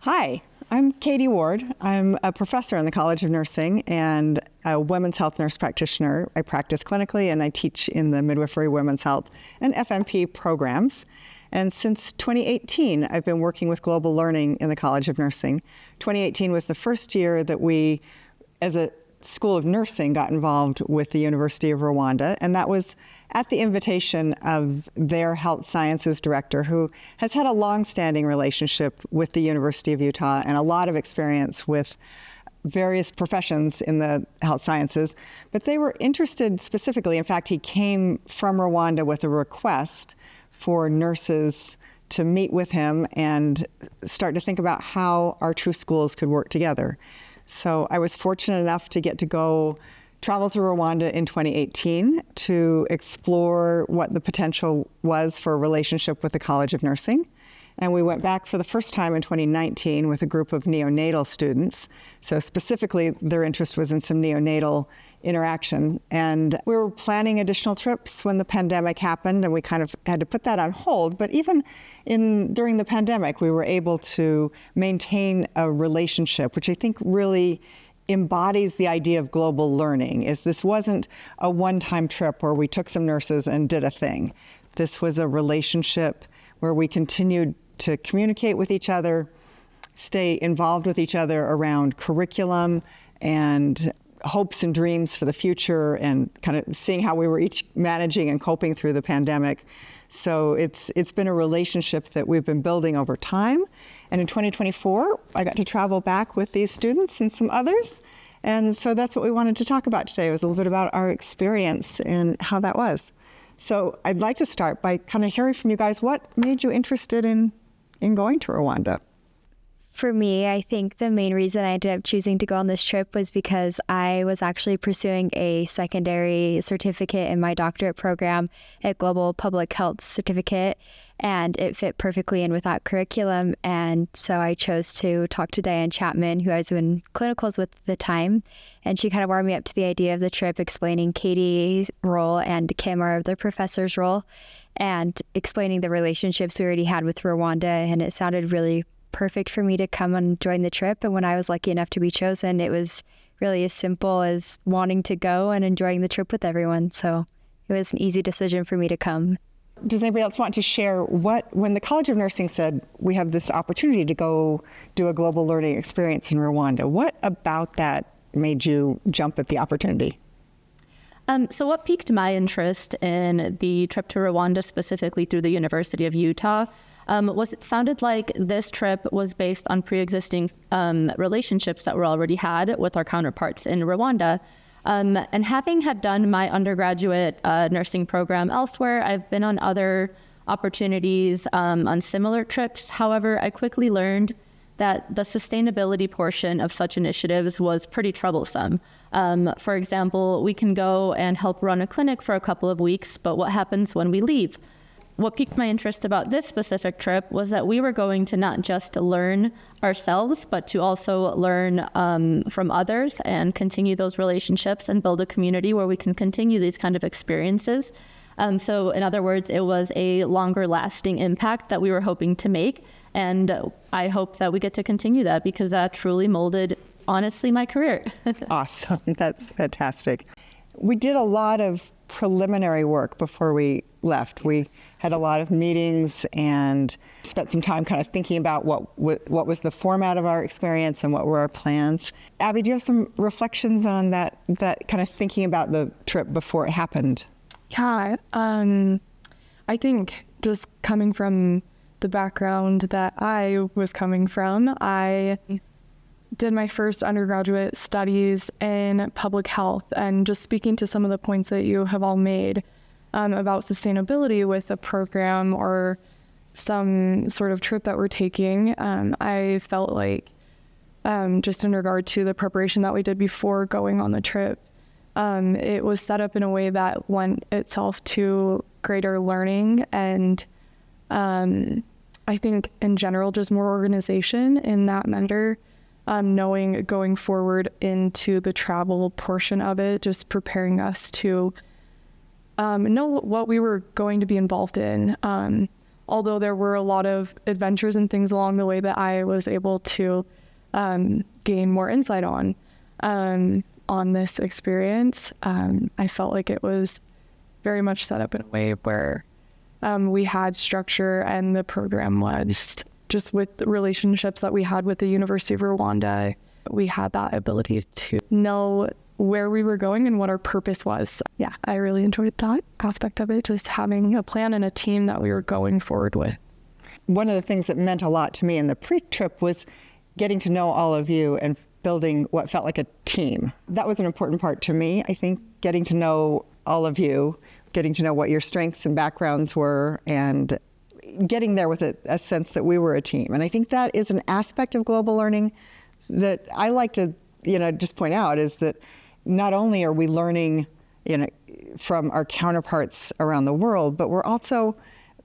Hi, I'm Katie Ward. I'm a professor in the College of Nursing and a women's health nurse practitioner. I practice clinically and I teach in the midwifery, women's health, and FNP programs. And since 2018, I've been working with global learning in the College of Nursing. 2018 was the first year that we, as a School of Nursing, got involved with the University of Rwanda, and that was at the invitation of their health sciences director, who has had a long-standing relationship with the University of Utah and a lot of experience with various professions in the health sciences. But they were interested specifically, in fact, he came from Rwanda with a request for nurses to meet with him and start to think about how our two schools could work together. So I was fortunate enough to get to go travel to Rwanda in 2018 to explore what the potential was for a relationship with the College of Nursing. And we went back for the first time in 2019 with a group of neonatal students. So specifically, their interest was in some neonatal interaction. And we were planning additional trips when the pandemic happened, and we kind of had to put that on hold. But even during the pandemic, we were able to maintain a relationship, which I think really embodies the idea of global learning. Is this wasn't a one-time trip where we took some nurses and did a thing. This was a relationship where we continued to communicate with each other, stay involved with each other around curriculum and hopes and dreams for the future, and kind of seeing how we were each managing and coping through the pandemic. So it's been a relationship that we've been building over time. And in 2024, I got to travel back with these students and some others. And so that's what we wanted to talk about today, was a little bit about our experience and how that was. So I'd like to start by kind of hearing from you guys, what made you interested in going to Rwanda? For me, I think the main reason I ended up choosing to go on this trip was because I was actually pursuing a secondary certificate in my doctorate program at Global Public Health Certificate, and it fit perfectly in with that curriculum. And so I chose to talk to Diane Chapman, who I was in clinicals with at the time, and she kind of warmed me up to the idea of the trip, explaining Katie's role and Kim, our other professor's role, and explaining the relationships we already had with Rwanda, and it sounded really perfect for me to come and join the trip. And when I was lucky enough to be chosen, it was really as simple as wanting to go and enjoying the trip with everyone. So it was an easy decision for me to come. Does anybody else want to share when the College of Nursing said we have this opportunity to go do a global learning experience in Rwanda, what about that made you jump at the opportunity? So what piqued my interest in the trip to Rwanda, specifically through the University of Utah, was it sounded like this trip was based on pre-existing relationships that were already had with our counterparts in Rwanda. And having had done my undergraduate nursing program elsewhere, I've been on other opportunities on similar trips. However, I quickly learned that the sustainability portion of such initiatives was pretty troublesome. For example, we can go and help run a clinic for a couple of weeks, but what happens when we leave? What piqued my interest about this specific trip was that we were going to not just learn ourselves, but to also learn from others and continue those relationships and build a community where we can continue these kind of experiences. So in other words, it was a longer lasting impact that we were hoping to make. And I hope that we get to continue that, because that truly molded, honestly, my career. Awesome. That's fantastic. We did a lot of preliminary work before we left. We had a lot of meetings and spent some time kind of thinking about what was the format of our experience and what were our plans. Abby, do you have some reflections on that kind of thinking about the trip before it happened? Yeah, I think just coming from the background that I was coming from, I did my first undergraduate studies in public health, and just speaking to some of the points that you have all made about sustainability with a program or some sort of trip that we're taking, I felt like just in regard to the preparation that we did before going on the trip, it was set up in a way that lent itself to greater learning and I think in general just more organization in that matter. Knowing going forward into the travel portion of it, just preparing us to know what we were going to be involved in. although there were a lot of adventures and things along the way that I was able to gain more insight on this experience, I felt like it was very much set up in a way where we had structure, and the program was just with the relationships that we had with the University of Rwanda, we had that ability to know where we were going and what our purpose was. So, yeah, I really enjoyed that aspect of it, just having a plan and a team that we were going forward with. One of the things that meant a lot to me in the pre-trip was getting to know all of you and building what felt like a team. That was an important part to me. I think getting to know all of you, getting to know what your strengths and backgrounds were, and getting there with a sense that we were a team. And I think that is an aspect of global learning that I like to, just point out, is that not only are we learning, from our counterparts around the world, but we're also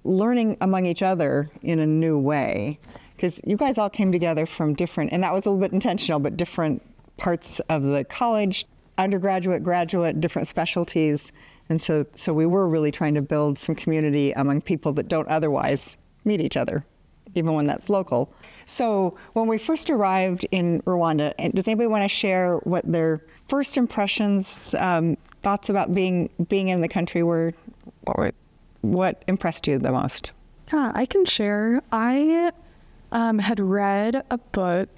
learning among each other in a new way. Because you guys all came together from different, and that was a little bit intentional, but different parts of the college, undergraduate, graduate, different specialties. And so we were really trying to build some community among people that don't otherwise meet each other, even when that's local. So when we first arrived in Rwanda, does anybody want to share what their first impressions, thoughts about being in the country were? What impressed you the most? I can share. I had read a book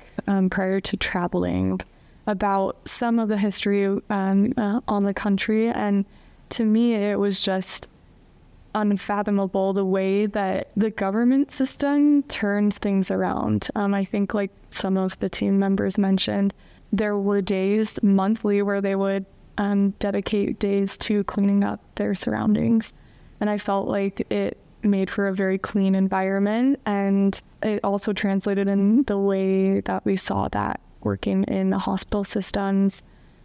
prior to traveling about some of the history on the country, and to me it was just unfathomable the way that the government system turned things around. I think, like some of the team members mentioned, there were days monthly where they would dedicate days to cleaning up their surroundings, and I felt like it made for a very clean environment, and it also translated in the way that we saw that working in the hospital systems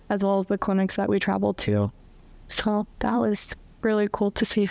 as well as the clinics that we traveled to. So that was really cool to see.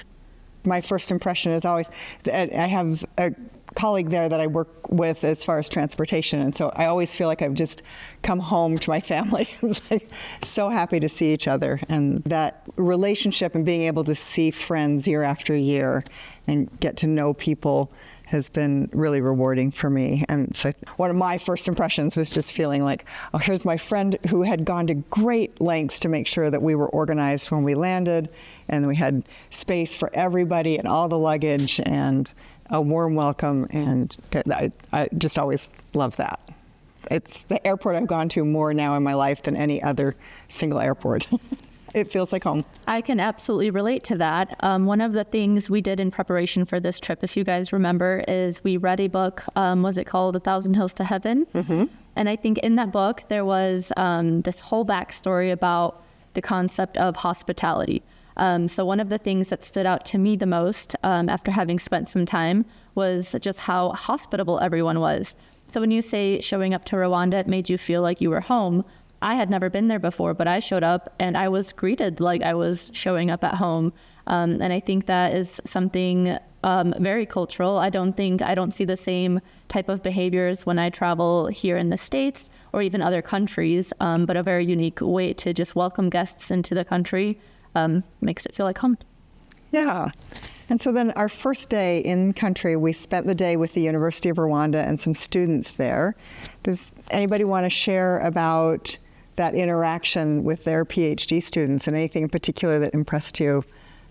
My first impression is always that I have a colleague there that I work with as far as transportation, and so I always feel like I've just come home to my family. It's like so happy to see each other, and that relationship and being able to see friends year after year and get to know people has been really rewarding for me. And so one of my first impressions was just feeling like, oh, here's my friend who had gone to great lengths to make sure that we were organized when we landed, and we had space for everybody and all the luggage and a warm welcome. And I just always love that. It's the airport I've gone to more now in my life than any other single airport. It feels like home. I can absolutely relate to that. One of the things we did in preparation for this trip, if you guys remember, is we read a book, was it called A Thousand Hills to Heaven? Mm-hmm. And I think in that book, there was this whole backstory about the concept of hospitality. So one of the things that stood out to me the most after having spent some time was just how hospitable everyone was. So when you say showing up to Rwanda, it made you feel like you were home. I had never been there before, but I showed up and I was greeted like I was showing up at home. And I think that is something very cultural. I don't see the same type of behaviors when I travel here in the States or even other countries, but a very unique way to just welcome guests into the country makes it feel like home. Yeah. And so then our first day in country, we spent the day with the University of Rwanda and some students there. Does anybody want to share about that interaction with their PhD students and anything in particular that impressed you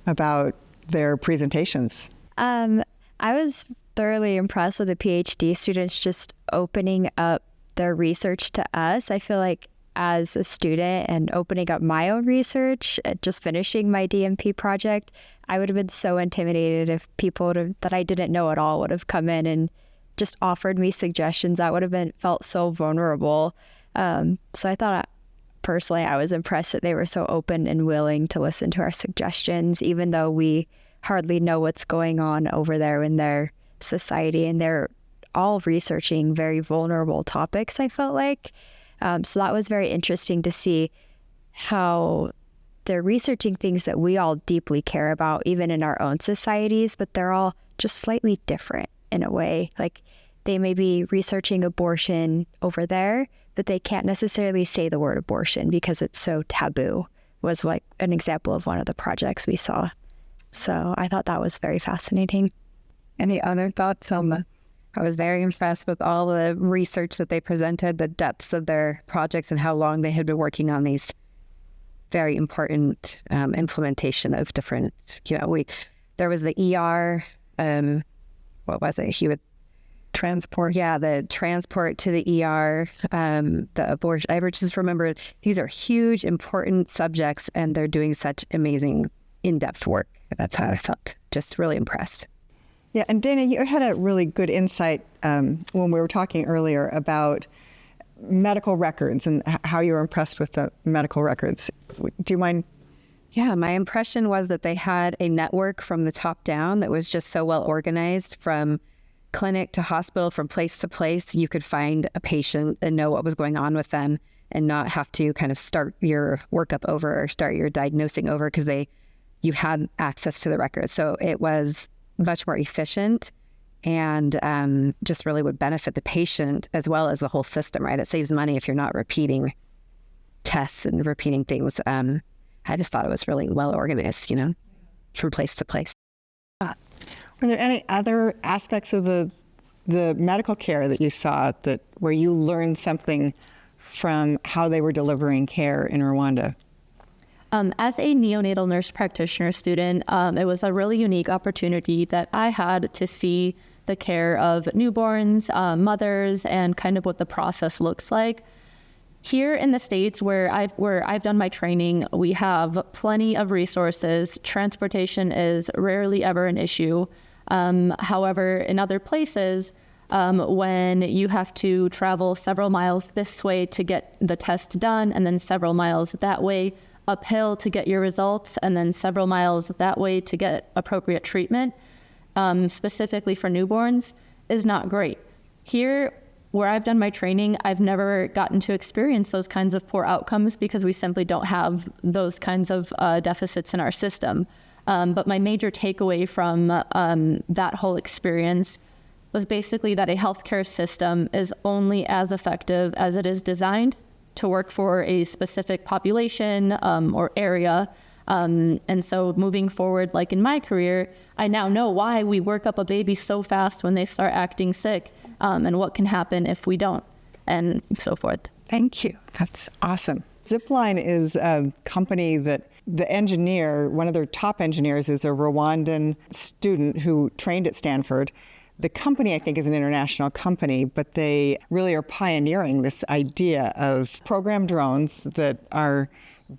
about their presentations? I was thoroughly impressed with the PhD students just opening up their research to us. I feel like as a student and opening up my own research, just finishing my DMP project, I would have been so intimidated if people that I didn't know at all would have come in and just offered me suggestions. That would have felt so vulnerable. So I thought, personally, I was impressed that they were so open and willing to listen to our suggestions, even though we hardly know what's going on over there in their society, and they're all researching very vulnerable topics, I felt like. So that was very interesting to see how they're researching things that we all deeply care about, even in our own societies, but they're all just slightly different in a way. Like they may be researching abortion over there, but they can't necessarily say the word abortion because it's so taboo, was like an example of one of the projects we saw. So I thought that was very fascinating. Any other thoughts on that? I was very impressed with all the research that they presented, the depths of their projects and how long they had been working on these very important implementation of different, there was the ER, what was it? Transport. Yeah, the transport to the ER, the abortion. I just remember these are huge, important subjects, and they're doing such amazing, in-depth work. That's how I felt. Just really impressed. Yeah, and Dana, you had a really good insight when we were talking earlier about medical records and how you were impressed with the medical records. Do you mind? Yeah, my impression was that they had a network from the top down that was just so well organized, from clinic to hospital, from place to place. You could find a patient and know what was going on with them and not have to kind of start your workup over or start your diagnosing over because you had access to the records. So it was much more efficient and just really would benefit the patient as well as the whole system, right? It saves money if you're not repeating tests and repeating things. I just thought it was really well organized, from place to place. Were there any other aspects of the medical care that you saw where you learned something from how they were delivering care in Rwanda? As a neonatal nurse practitioner student, it was a really unique opportunity that I had to see the care of newborns, mothers, and kind of what the process looks like. Here in the States, where I've done my training, we have plenty of resources. Transportation is rarely ever an issue. However, in other places, when you have to travel several miles this way to get the test done, and then several miles that way uphill to get your results, and then several miles that way to get appropriate treatment, specifically for newborns, is not great. Here, where I've done my training, I've never gotten to experience those kinds of poor outcomes because we simply don't have those kinds of deficits in our system. But my major takeaway from that whole experience was basically that a healthcare system is only as effective as it is designed to work for a specific population or area. And so moving forward, like in my career, I now know why we work up a baby so fast when they start acting sick, and what can happen if we don't, and so forth. Thank you. That's awesome. Zipline is a company that the engineer, one of their top engineers, is a Rwandan student who trained at Stanford. The company, I think, is an international company, but they really are pioneering this idea of programmed drones that are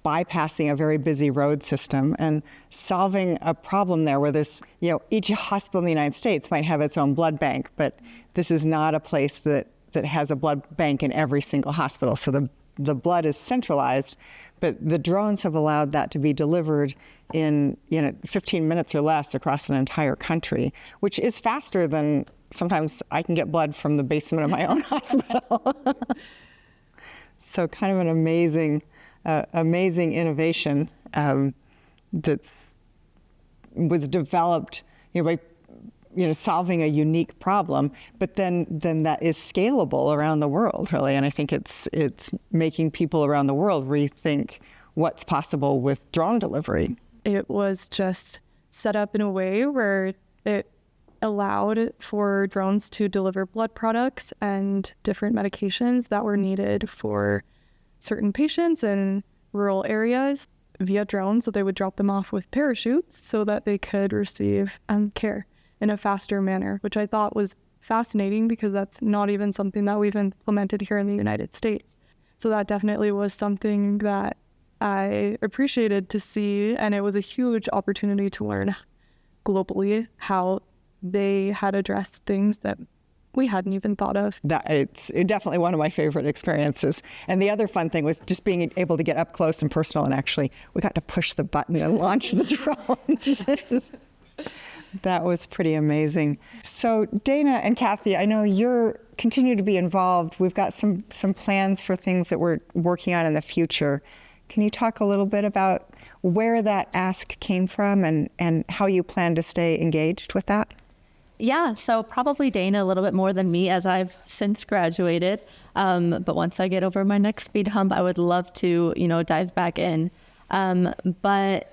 bypassing a very busy road system and solving a problem there where there's, each hospital in the United States might have its own blood bank, but this is not a place that has a blood bank in every single hospital. So the blood is centralized, but the drones have allowed that to be delivered in 15 minutes or less across an entire country, which is faster than sometimes I can get blood from the basement of my own hospital. So kind of an amazing innovation that was developed by solving a unique problem, but then that is scalable around the world, really. And I think it's making people around the world rethink what's possible with drone delivery. It was just set up in a way where it allowed for drones to deliver blood products and different medications that were needed for certain patients in rural areas via drones. So they would drop them off with parachutes so that they could receive care in a faster manner, which I thought was fascinating because that's not even something that we've implemented here in the United States. So that definitely was something that I appreciated to see, and it was a huge opportunity to learn globally how they had addressed things that we hadn't even thought of. It's definitely one of my favorite experiences. And the other fun thing was just being able to get up close and personal, and actually we got to push the button and launch the drones. That was pretty amazing. So Dana and Kathy, I know you're continue to be involved. We've got some plans for things that we're working on in the future. Can you talk a little bit about where that ask came from and how you plan to stay engaged with that? Yeah, so probably Dana a little bit more than me as I've since graduated. But once I get over my next speed hump, I would love to, dive back in. But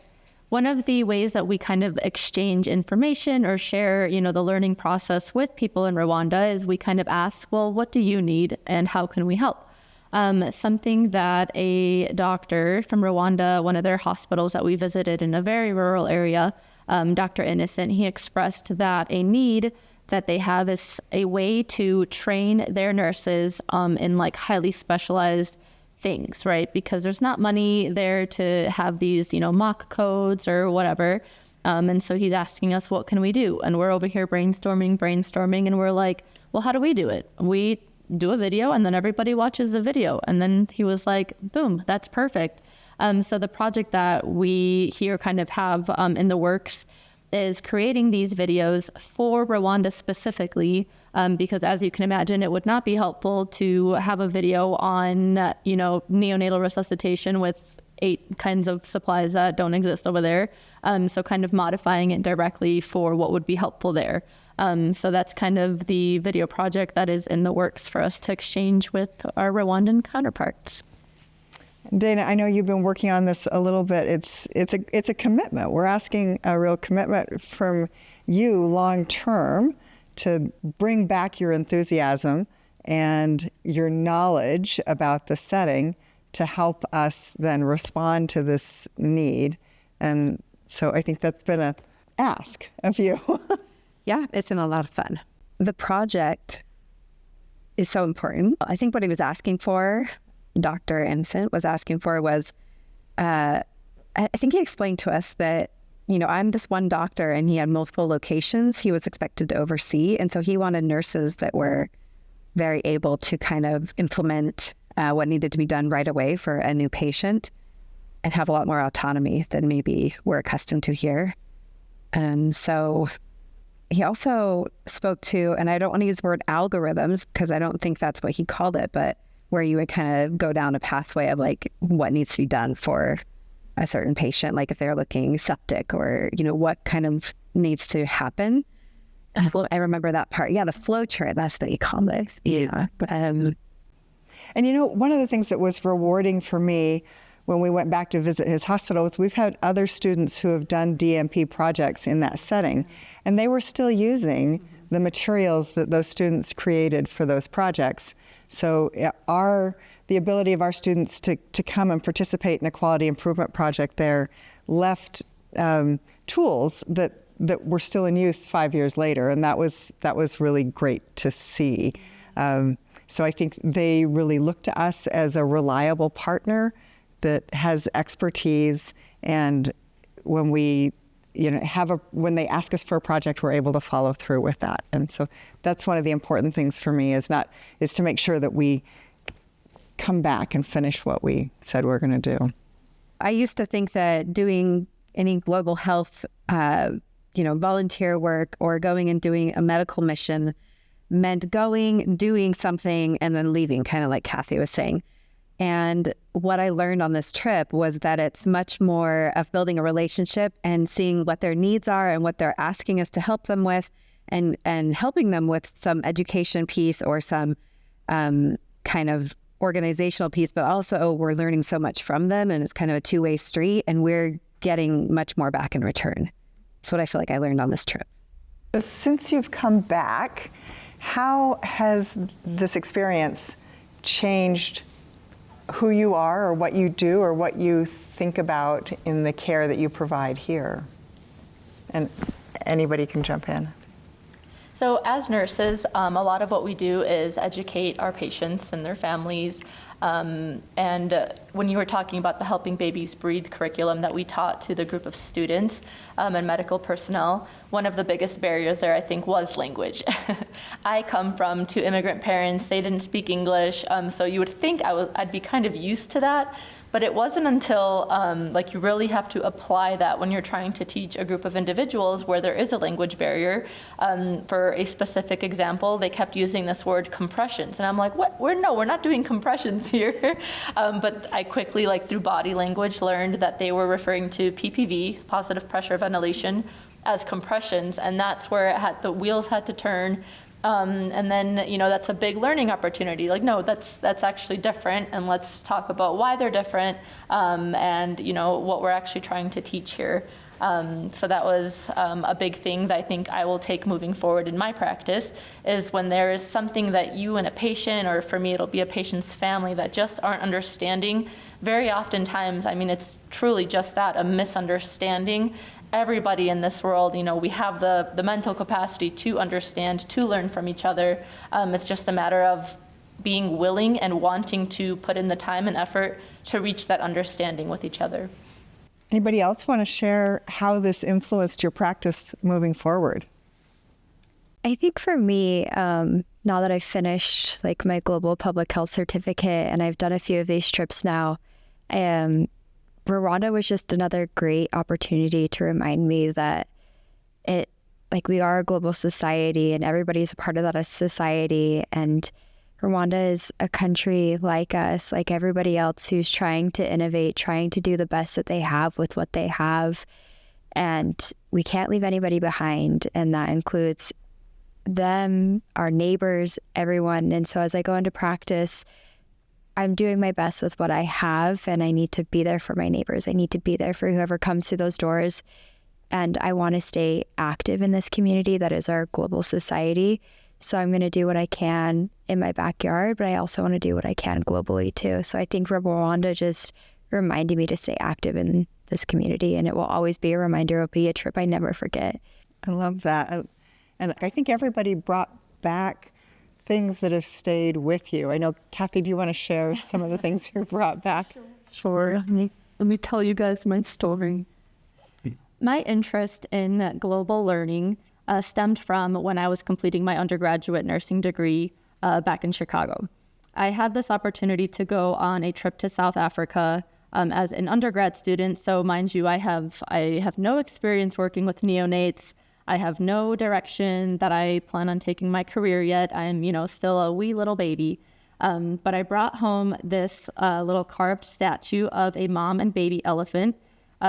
one of the ways that we kind of exchange information or share, the learning process with people in Rwanda is we kind of ask, well, what do you need and how can we help? Something that a doctor from Rwanda, one of their hospitals that we visited in a very rural area, Dr. Innocent, he expressed that a need that they have is a way to train their nurses in like highly specialized things, right? Because there's not money there to have these, mock codes or whatever. And so he's asking us, what can we do? And we're over here brainstorming, and we're like, well, how do we do it? We do a video and then everybody watches the video. And then he was like, boom, that's perfect. So the project that we here kind of have in the works is creating these videos for Rwanda specifically, because as you can imagine, it would not be helpful to have a video on, neonatal resuscitation with 8 kinds of supplies that don't exist over there. So kind of modifying it directly for what would be helpful there. So that's kind of the video project that is in the works for us to exchange with our Rwandan counterparts. Dana, I know you've been working on this a little bit. It's a commitment. We're asking a real commitment from you long term to bring back your enthusiasm and your knowledge about the setting to help us then respond to this need. And so I think that's been a ask of you. Yeah, it's been a lot of fun. The project is so important. I think what he was asking for, Dr. Innocent was asking for was, I think he explained to us that, I'm this one doctor and he had multiple locations he was expected to oversee. And so he wanted nurses that were very able to kind of implement what needed to be done right away for a new patient and have a lot more autonomy than maybe we're accustomed to here. And so he also spoke to, and I don't want to use the word algorithms because I don't think that's what he called it, but where you would kind of go down a pathway of like what needs to be done for a certain patient, like if they're looking septic or, what kind of needs to happen. I remember that part. Yeah, the flow chart, that's what he called it. Yeah. And one of the things that was rewarding for me when we went back to visit his hospital was we've had other students who have done DMP projects in that setting, and they were still using the materials that those students created for those projects. So the ability of our students to come and participate in a quality improvement project there left tools that were still in use 5 years later, and that was really great to see. So I think they really look to us as a reliable partner that has expertise, and when we when they ask us for a project, we're able to follow through with that. And so that's one of the important things for me is to make sure that we come back and finish what we said we're going to do. I used to think that doing any global health, volunteer work or going and doing a medical mission meant going, doing something, and then leaving, kind of like Kathy was saying. And what I learned on this trip was that it's much more of building a relationship and seeing what their needs are and what they're asking us to help them with, and helping them with some education piece or some kind of organizational piece, but also we're learning so much from them, and it's kind of a two-way street, and we're getting much more back in return. That's what I feel like I learned on this trip. Since you've come back, how has this experience changed who you are or what you do or what you think about in the care that you provide here? And anybody can jump in. So as nurses, a lot of what we do is educate our patients and their families. And when you were talking about the Helping Babies Breathe curriculum that we taught to the group of students and medical personnel, one of the biggest barriers there, I think, was language. I come from 2 immigrant parents. They didn't speak English, so you would think I'd be kind of used to that. But it wasn't until you really have to apply that when you're trying to teach a group of individuals where there is a language barrier. For a specific example, they kept using this word compressions. And I'm like, what? We're not doing compressions here. But I quickly, through body language, learned that they were referring to PPV, positive pressure ventilation, as compressions. And that's where the wheels had to turn. And then, that's a big learning opportunity. No, that's actually different, and let's talk about why they're different, and, what we're actually trying to teach here. So that was a big thing that I think I will take moving forward in my practice, is when there is something that you and a patient, or for me it'll be a patient's family, that just aren't understanding. Very oftentimes, I mean, it's truly just that, a misunderstanding. Everybody in this world, we have the mental capacity to understand, to learn from each other. It's just a matter of being willing and wanting to put in the time and effort to reach that understanding with each other. Anybody else want to share how this influenced your practice moving forward? I think for me, now that I've finished like my global public health certificate and I've done a few of these trips now, Rwanda was just another great opportunity to remind me that we are a global society and everybody's a part of that society. And Rwanda is a country like us, like everybody else, who's trying to innovate, trying to do the best that they have with what they have. And we can't leave anybody behind. And that includes them, our neighbors, everyone. And so as I go into practice, I'm doing my best with what I have, and I need to be there for my neighbors. I need to be there for whoever comes through those doors. And I want to stay active in this community that is our global society. So I'm going to do what I can in my backyard, but I also want to do what I can globally too. So I think Rwanda just reminded me to stay active in this community, and it will always be a reminder. It'll be a trip I never forget. I love that. And I think everybody brought back things that have stayed with you. I know, Kathy, do you want to share some of the things you brought back? Sure. Let me tell you guys my story. My interest in global learning stemmed from when I was completing my undergraduate nursing degree back in Chicago. I had this opportunity to go on a trip to South Africa as an undergrad student. So mind you, I have no experience working with neonates. I have no direction that I plan on taking my career yet. I'm, still a wee little baby. But I brought home this little carved statue of a mom and baby elephant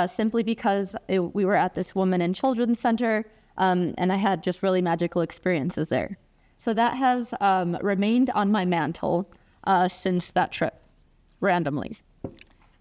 simply because we were at this women and children's center. And I had just really magical experiences there. So that has remained on my mantle since that trip, randomly.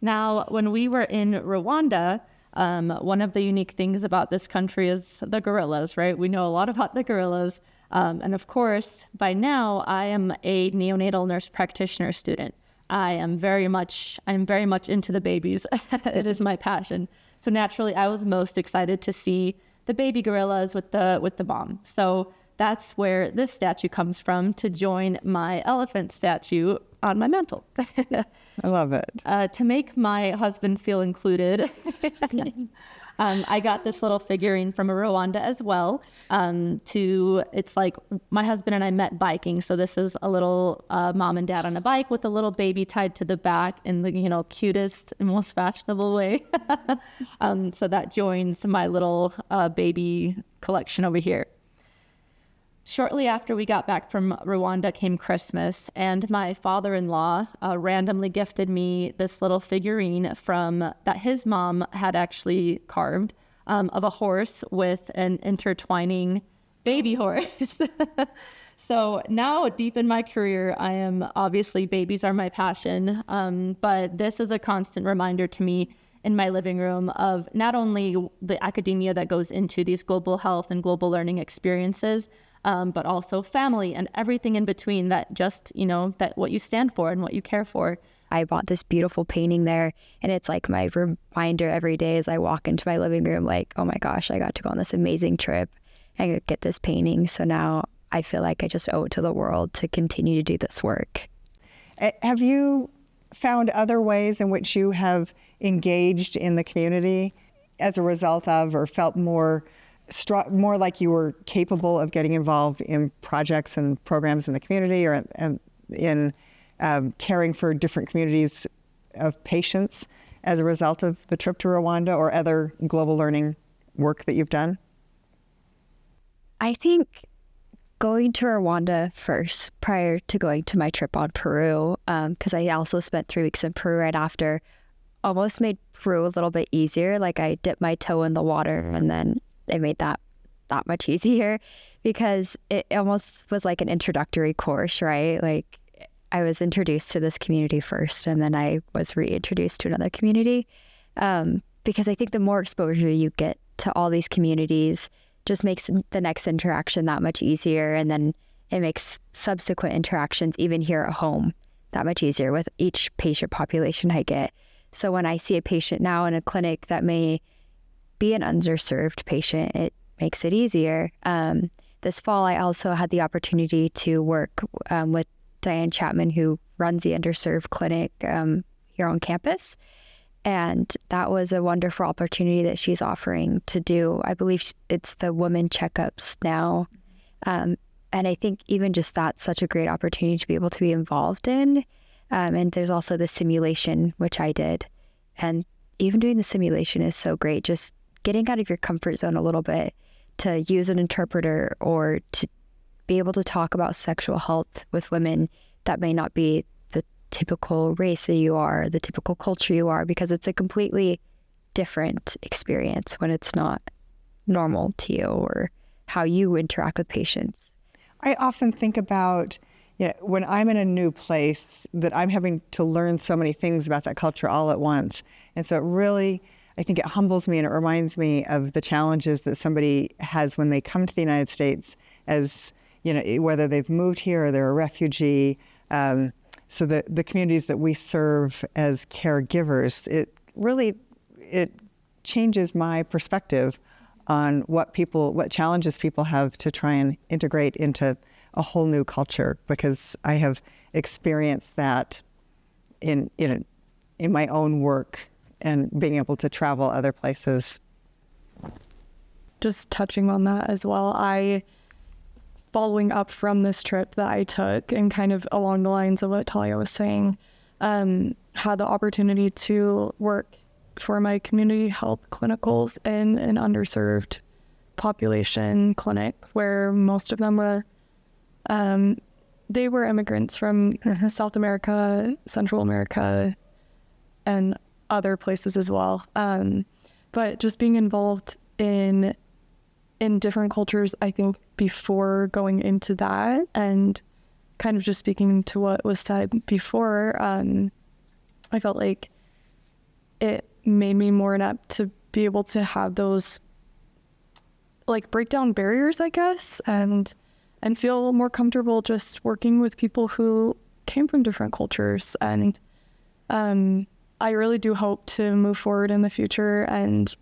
Now, when we were in Rwanda, one of the unique things about this country is the gorillas, right? We know a lot about the gorillas. And of course, by now, I am a neonatal nurse practitioner student. I'm very much into the babies. It is my passion. So naturally, I was most excited to see the baby gorillas with the mom. So that's where this statue comes from, to join my elephant statue on my mantle. I love it. To make my husband feel included, I got this little figurine from Rwanda as well. It's like my husband and I met biking. So this is a little mom and dad on a bike with a little baby tied to the back in the cutest and most fashionable way. So that joins my little baby collection over here. Shortly after we got back from Rwanda came Christmas, and my father-in-law randomly gifted me this little figurine that his mom had actually carved of a horse with an intertwining baby horse. So now, deep in my career, I am obviously, babies are my passion, but this is a constant reminder to me in my living room of not only the academia that goes into these global health and global learning experiences, but also family and everything in between, that just, that what you stand for and what you care for. I bought this beautiful painting there, and it's like my reminder every day as I walk into my living room, like, oh my gosh, I got to go on this amazing trip and get this painting. So now I feel like I just owe it to the world to continue to do this work. Have you found other ways in which you have engaged in the community as a result of, or felt more like you were capable of getting involved in projects and programs in the community, or in caring for different communities of patients as a result of the trip to Rwanda or other global learning work that you've done? I think going to Rwanda first, prior to going to my trip on Peru, because I also spent 3 weeks in Peru right after, almost made Peru a little bit easier. Like, I dipped my toe in the water, and then it made that much easier, because it almost was like an introductory course, right? Like, I was introduced to this community first, and then I was reintroduced to another community, because I think the more exposure you get to all these communities just makes the next interaction that much easier. And then it makes subsequent interactions, even here at home, that much easier with each patient population I get. So when I see a patient now in a clinic that may be an underserved patient, it makes it easier. This fall, I also had the opportunity to work with Diane Chapman, who runs the underserved clinic here on campus. And that was a wonderful opportunity that she's offering to do. I believe it's the women checkups now. And I think even just that's such a great opportunity to be able to be involved in. And there's also the simulation, which I did. And even doing the simulation is so great, just getting out of your comfort zone a little bit to use an interpreter or to be able to talk about sexual health with women that may not be the typical race that you are, the typical culture you are, because it's a completely different experience when it's not normal to you or how you interact with patients. I often think about when I'm in a new place that I'm having to learn so many things about that culture all at once. And so it really, I think it humbles me and it reminds me of the challenges that somebody has when they come to the United States as, whether they've moved here or they're a refugee. So the communities that we serve as caregivers, it changes my perspective on what challenges people have to try and integrate into a whole new culture, because I have experienced that in my own work and being able to travel other places. Just touching on that as well, following up from this trip that I took and kind of along the lines of what Talia was saying, had the opportunity to work for my community health clinicals in an underserved population clinic where most of them were they were immigrants from South America, Central America, and other places as well. But just being involved in different cultures, I think before going into that, and kind of just speaking to what was said before, I felt like it made me more inept to be able to have those break down barriers, I guess, and feel more comfortable just working with people who came from different cultures. And I really do hope to move forward in the future and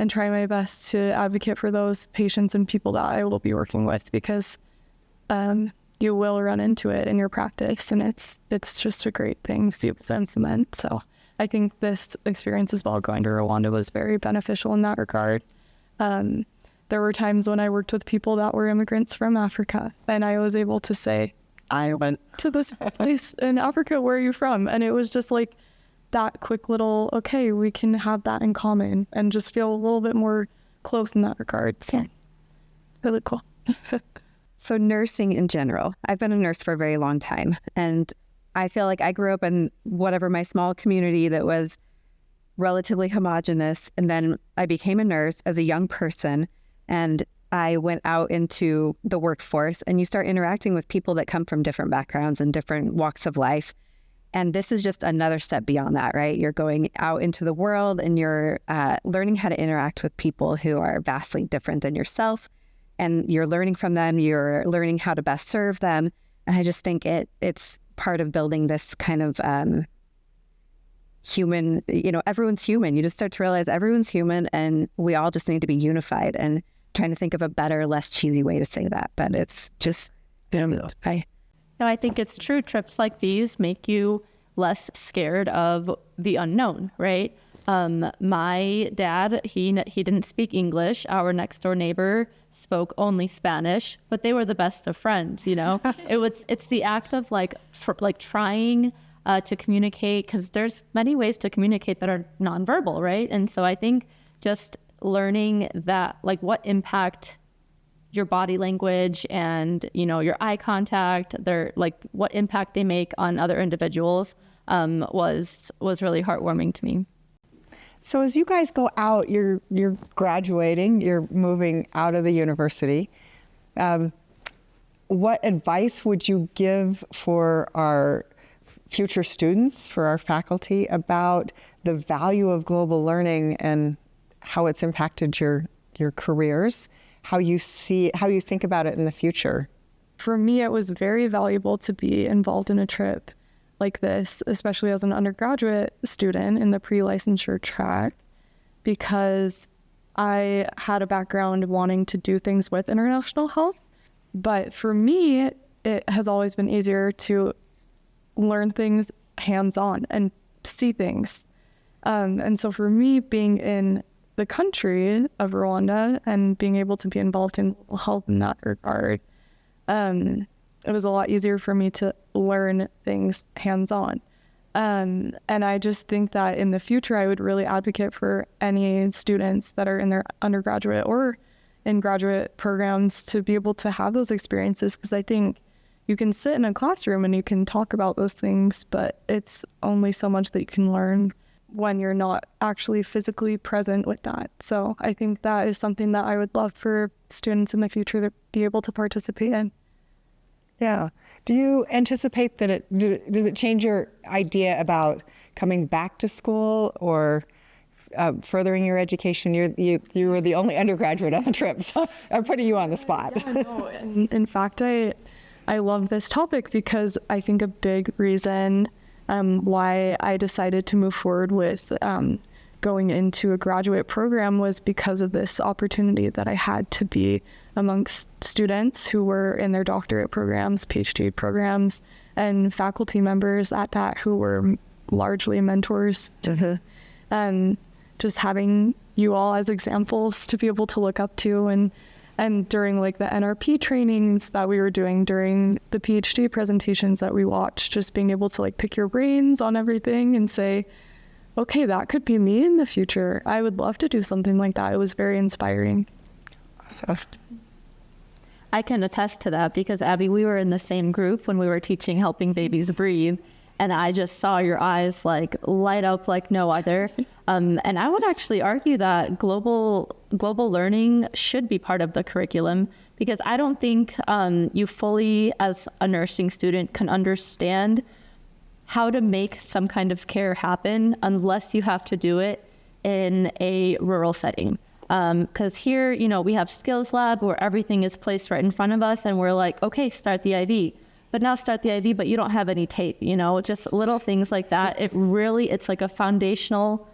try my best to advocate for those patients and people that I will be working with, because you will run into it in your practice, and it's just a great thing to be able to implement. So I think this experience as well, going to Rwanda, was very beneficial in that regard. There were times when I worked with people that were immigrants from Africa, and I was able to say, I went to this place in Africa, where are you from? And it was just like that quick little, okay, we can have that in common and just feel a little bit more close in that regard. So really cool. So nursing in general, I've been a nurse for a very long time, and I feel like I grew up in whatever my small community that was relatively homogenous, and then I became a nurse as a young person, and I went out into the workforce, and you start interacting with people that come from different backgrounds and different walks of life. And this is just another step beyond that, right? You're going out into the world and you're learning how to interact with people who are vastly different than yourself, and you're learning from them, you're learning how to best serve them. And I just think it's part of building this kind of human, everyone's human. You just start to realize everyone's human, and we all just need to be unified, and trying to think of a better, less cheesy way to say that. But it's just, No, I think it's true. Trips like these make you less scared of the unknown, right? My dad, he didn't speak English. Our next door neighbor spoke only Spanish, but they were the best of friends, It's the act of trying to communicate, because there's many ways to communicate that are nonverbal, right? And so I think just learning that, what impact your body language and, your eye contact, what impact they make on other individuals was really heartwarming to me. So as you guys go out, you're graduating, you're moving out of the university. What advice would you give for our future students, for our faculty, about the value of global learning and how it's impacted your careers, how you think about it in the future. For me, it was very valuable to be involved in a trip like this, especially as an undergraduate student in the pre-licensure track, because I had a background wanting to do things with international health. But for me, it has always been easier to learn things hands-on and see things. And so for me, being in the country of Rwanda and being able to be involved in health in that regard, it was a lot easier for me to learn things hands-on. And I just think that in the future, I would really advocate for any students that are in their undergraduate or in graduate programs to be able to have those experiences, because I think you can sit in a classroom and you can talk about those things, but it's only so much that you can learn when you're not actually physically present with that. So I think that is something that I would love for students in the future to be able to participate in. Yeah. Do you anticipate that does it change your idea about coming back to school or furthering your education? You were the only undergraduate on the trip, so I'm putting you on the spot. Yeah, no. In fact, I love this topic because I think a big reason why I decided to move forward with going into a graduate program was because of this opportunity that I had to be amongst students who were in their doctorate programs, PhD programs, and faculty members at that who were largely mentors to just having you all as examples to be able to look up to. And during like the NRP trainings that we were doing, during the PhD presentations that we watched, just being able to like pick your brains on everything and say, okay, that could be me in the future. I would love to do something like that. It was very inspiring. Awesome. I can attest to that because, Abby, we were in the same group when we were teaching Helping Babies Breathe, and I just saw your eyes like light up like no other. And I would actually argue that global learning should be part of the curriculum, because I don't think you fully, as a nursing student, can understand how to make some kind of care happen unless you have to do it in a rural setting. Because here, we have skills lab where everything is placed right in front of us and we're like, okay, start the IV. But now start the IV, but you don't have any tape, just little things like that. It's like a foundational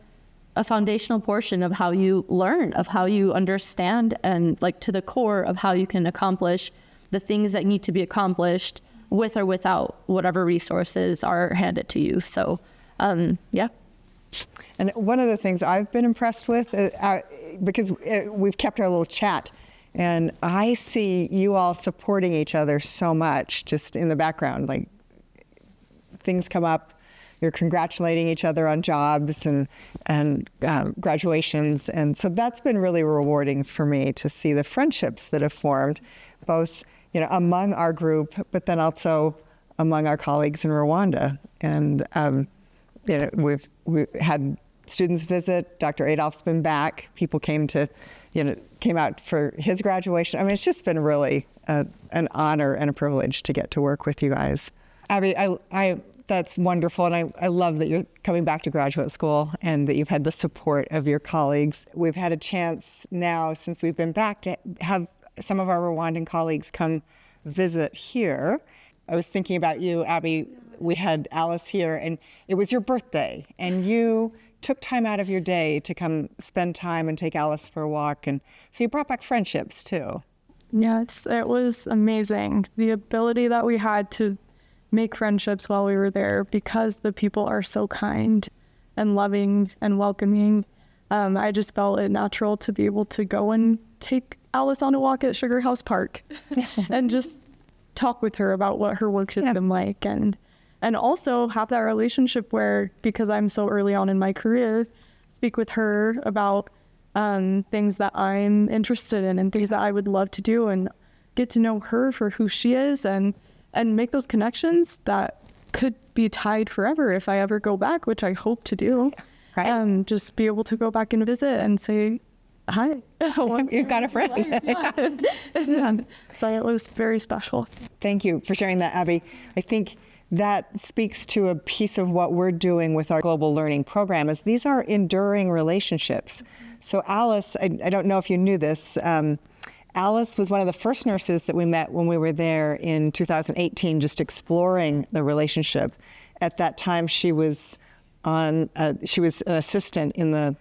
portion of how you learn, of how you understand, and like to the core of how you can accomplish the things that need to be accomplished with or without whatever resources are handed to you. So, yeah. And one of the things I've been impressed with, because we've kept our little chat, and I see you all supporting each other so much just in the background. Like, things come up, you're congratulating each other on jobs and graduations. And so that's been really rewarding for me to see the friendships that have formed, both among our group, but then also among our colleagues in Rwanda. And we've had students visit. Dr. Adolph's been back. People came out for his graduation. I mean, it's just been really an honor and a privilege to get to work with you guys. Abby, that's wonderful, and I love that you're coming back to graduate school and that you've had the support of your colleagues. We've had a chance now, since we've been back, to have some of our Rwandan colleagues come visit here. I was thinking about you, Abby. We had Alice here, and it was your birthday, and you took time out of your day to come spend time and take Alice for a walk, and so you brought back friendships too. Yes, it was amazing. The ability that we had to make friendships while we were there, because the people are so kind and loving and welcoming. I just felt it natural to be able to go and take Alice on a walk at Sugar House Park and just talk with her about what her work has been like, and also have that relationship where, because I'm so early on in my career, speak with her about things that I'm interested in and things that I would love to do, and get to know her for who she is, and make those connections that could be tied forever if I ever go back, which I hope to do. Right. Just be able to go back and visit and say, hi. You've got a friend. So it was very special. Thank you for sharing that, Abby. I think that speaks to a piece of what we're doing with our global learning program is these are enduring relationships. So Alice, I don't know if you knew this, Alice was one of the first nurses that we met when we were there in 2018, just exploring the relationship. At that time, she was an assistant in the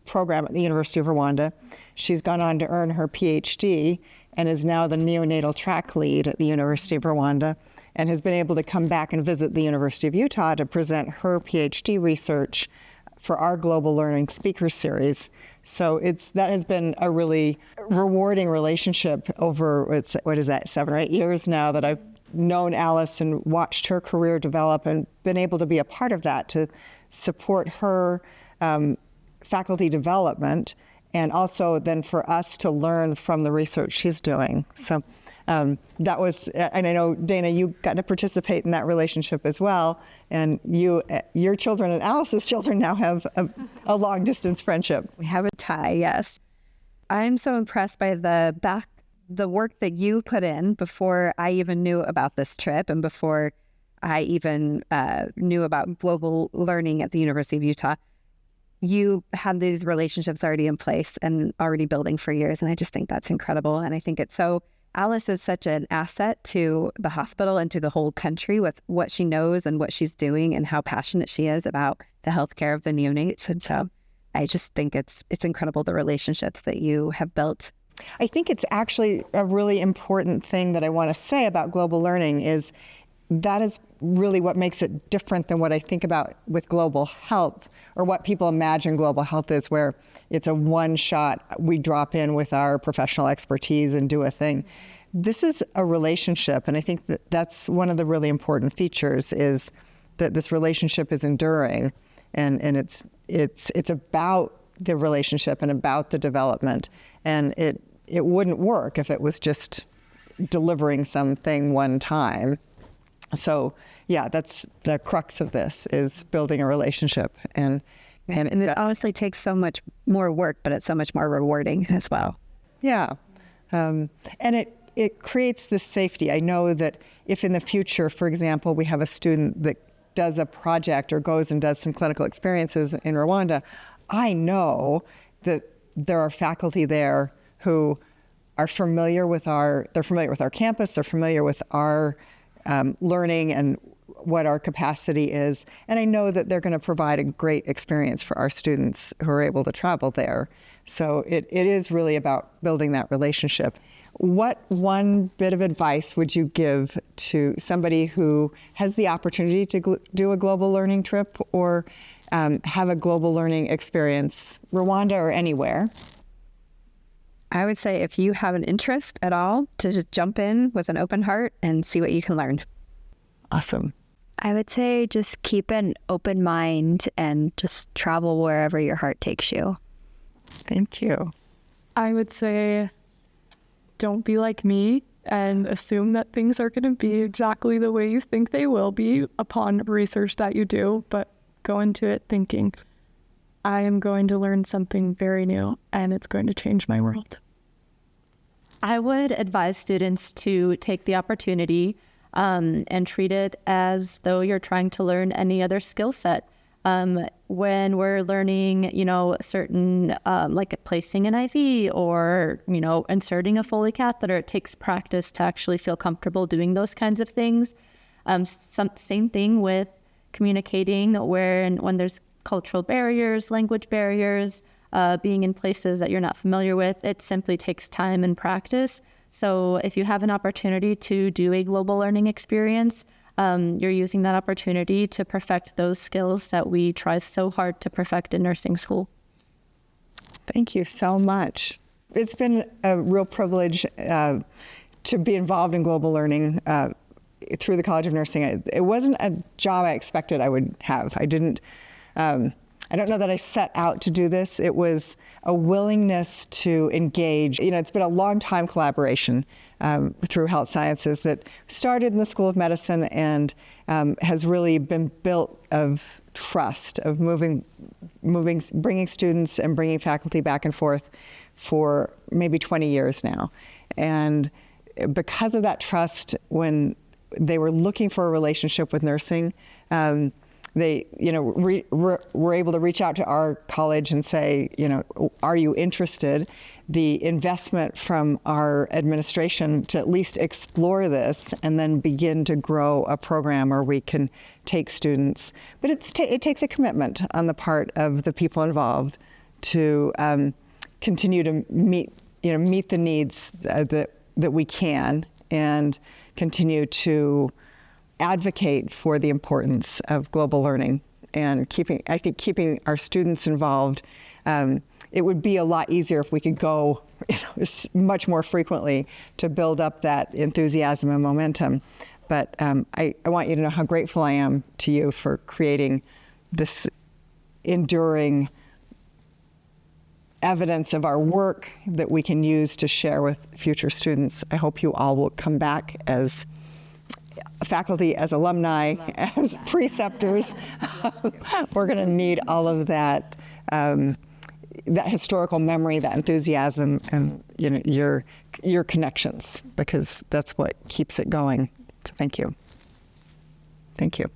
program at the University of Rwanda. She's gone on to earn her PhD and is now the neonatal track lead at the University of Rwanda, and has been able to come back and visit the University of Utah to present her PhD research for our Global Learning Speaker Series. So that has been a really rewarding relationship over, what is that, 7 or 8 years now that I've known Alice and watched her career develop and been able to be a part of that to support her faculty development, and also then for us to learn from the research she's doing. So that was, and I know, Dana, you got to participate in that relationship as well. And your children and Alice's children now have a long distance friendship. We have a tie, yes. I'm so impressed by the work that you put in before I even knew about this trip and before I even knew about global learning at the University of Utah. You had these relationships already in place and already building for years. And I just think that's incredible. And I think Alice is such an asset to the hospital and to the whole country with what she knows and what she's doing and how passionate she is about the healthcare of the neonates. And so I just think it's incredible, the relationships that you have built. I think it's actually a really important thing that I want to say about global learning is that is really what makes it different than what I think about with global health, or what people imagine global health is, where it's a one shot, we drop in with our professional expertise and do a thing. This is a relationship, and I think that's one of the really important features, is that this relationship is enduring, and it's about the relationship and about the development, and it wouldn't work if it was just delivering something one time. So yeah, that's the crux of this, is building a relationship. And it honestly takes so much more work, but it's so much more rewarding as well. Yeah. And it creates this safety. I know that if in the future, for example, we have a student that does a project or goes and does some clinical experiences in Rwanda, I know that there are faculty there who are familiar with our campus, they're familiar with our learning and what our capacity is. And I know that they're going to provide a great experience for our students who are able to travel there. So it is really about building that relationship. What one bit of advice would you give to somebody who has the opportunity to do a global learning trip or have a global learning experience, Rwanda or anywhere? I would say if you have an interest at all, to just jump in with an open heart and see what you can learn. Awesome. I would say just keep an open mind and just travel wherever your heart takes you. Thank you. I would say don't be like me and assume that things are going to be exactly the way you think they will be upon research that you do, but go into it thinking, I am going to learn something very new and it's going to change my world. I would advise students to take the opportunity and treat it as though you're trying to learn any other skill set. When we're learning, certain, like placing an IV or, inserting a Foley catheter, it takes practice to actually feel comfortable doing those kinds of things. Same thing with communicating when there's cultural barriers, language barriers, being in places that you're not familiar with. It simply takes time and practice. So if you have an opportunity to do a global learning experience, you're using that opportunity to perfect those skills that we try so hard to perfect in nursing school. Thank you so much. It's been a real privilege to be involved in global learning through the College of Nursing. It wasn't a job I expected I would have. I don't know that I set out to do this. It was a willingness to engage. It's been a long time collaboration through health sciences that started in the School of Medicine and has really been built of trust, of bringing students and bringing faculty back and forth for maybe 20 years now. And because of that trust, when they were looking for a relationship with nursing. They, were able to reach out to our college and say, are you interested? The investment from our administration to at least explore this and then begin to grow a program where we can take students. But it takes a commitment on the part of the people involved to continue to meet the needs that we can, and continue to advocate for the importance of global learning and keeping our students involved. It would be a lot easier if we could go much more frequently to build up that enthusiasm and momentum. But I want you to know how grateful I am to you for creating this enduring evidence of our work that we can use to share with future students. I hope you all will come back as faculty, as alumni, as preceptors. We're going to need all of that, that historical memory, that enthusiasm, and your connections, because that's what keeps it going. So thank you. Thank you.